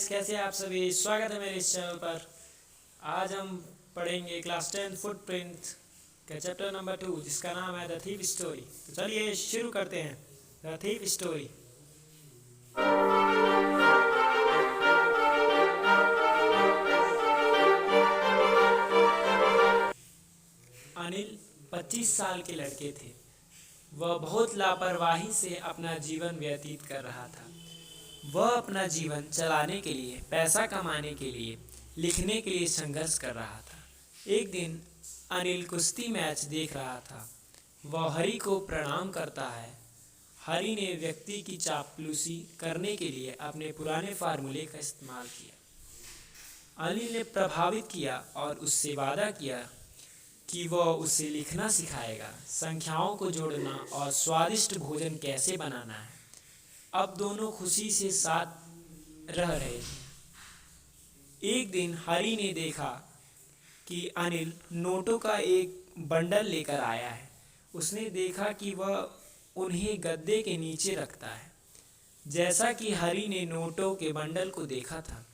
Guys, कैसे हैं आप सभी। स्वागत है मेरे इस चैनल पर। आज हम पढ़ेंगे क्लास 10 फुटप्रिंट का चैप्टर नंबर 2, जिसका नाम है द थीफ स्टोरी। तो चलिए शुरू करते हैं। The thief story. अनिल 25 साल के लड़के थे। वह बहुत लापरवाही से अपना जीवन व्यतीत कर रहा था। वह अपना जीवन चलाने के लिए, पैसा कमाने के लिए, लिखने के लिए संघर्ष कर रहा था। एक दिन अनिल कुश्ती मैच देख रहा था। वह हरि को प्रणाम करता है। हरि ने व्यक्ति की चापलूसी करने के लिए अपने पुराने फार्मूले का इस्तेमाल किया। अनिल ने प्रभावित किया और उससे वादा किया कि वह उसे लिखना सिखाएगा, संख्याओं को जोड़ना और स्वादिष्ट भोजन कैसे बनाना है। अब दोनों खुशी से साथ रह रहे थे। एक दिन हरि ने देखा कि अनिल नोटों का एक बंडल लेकर आया है। उसने देखा कि वह उन्हें गद्दे के नीचे रखता है। जैसा कि हरि ने नोटों के बंडल को देखा था,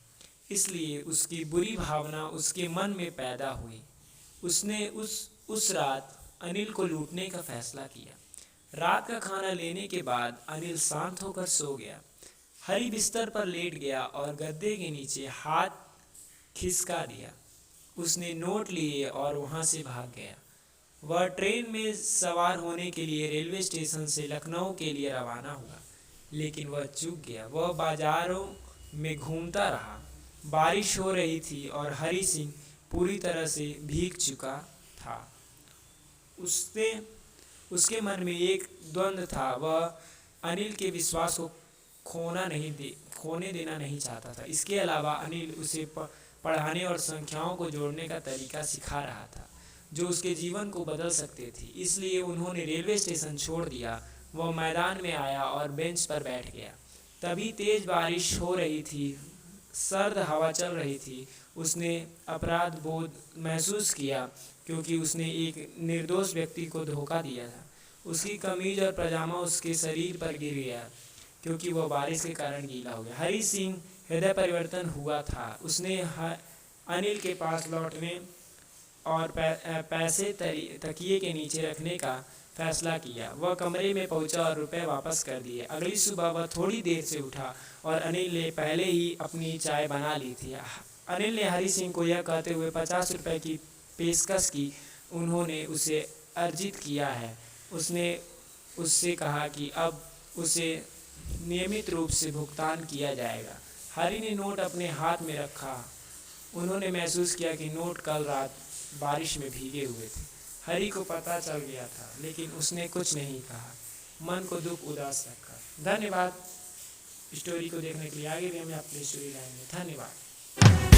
इसलिए उसकी बुरी भावना उसके मन में पैदा हुई। उसने उस रात अनिल को लूटने का फैसला किया। रात का खाना लेने के बाद अनिल शांत होकर सो गया। हरि बिस्तर पर लेट गया और गद्दे के नीचे हाथ खिसका दिया। उसने नोट लिए और वहां से भाग गया। वह ट्रेन में सवार होने के लिए रेलवे स्टेशन से लखनऊ के लिए रवाना हुआ, लेकिन वह चूक गया। वह बाजारों में घूमता रहा। बारिश हो रही थी और हरि सिंह पूरी तरह से भीग चुका था। उसके मन में एक द्वंद्व था। वह अनिल के विश्वास को खोने देना नहीं चाहता था। इसके अलावा अनिल उसे पढ़ाने और संख्याओं को जोड़ने का तरीका सिखा रहा था, जो उसके जीवन को बदल सकते थे। इसलिए उन्होंने रेलवे स्टेशन छोड़ दिया। वह मैदान में आया और बेंच पर बैठ गया। तभी तेज बारिश हो रही थी, सर्द हवा चल रही थी। उसने अपराध बोध महसूस किया, क्योंकि उसने एक निर्दोष व्यक्ति को धोखा दिया था। उसकी कमीज और पजामा उसके शरीर पर गिर गया, क्योंकि वह बारिश के कारण गीला हो गया। हरि सिंह हृदय परिवर्तन हुआ था। उसने अनिल के पास लौटने और पैसे तकिए के नीचे रखने का फैसला किया। वह कमरे में पहुंचा और रुपए वापस कर दिए। अगली सुबह वह थोड़ी देर से उठा और अनिल ने पहले ही अपनी चाय बना ली थी। अनिल ने हरि सिंह को यह कहते हुए 50 रुपये की पेशकश की उन्होंने उसे अर्जित किया है। उसने उससे कहा कि अब उसे नियमित रूप से भुगतान किया जाएगा। हरि ने नोट अपने हाथ में रखा। उन्होंने महसूस किया कि नोट कल रात बारिश में भीगे हुए थे। हरि को पता चल गया था, लेकिन उसने कुछ नहीं कहा। मन को दुख उदास रखा। धन्यवाद स्टोरी को देखने के लिए। आगे भी हमें अपनी स्टोरी लाएंगे। धन्यवाद।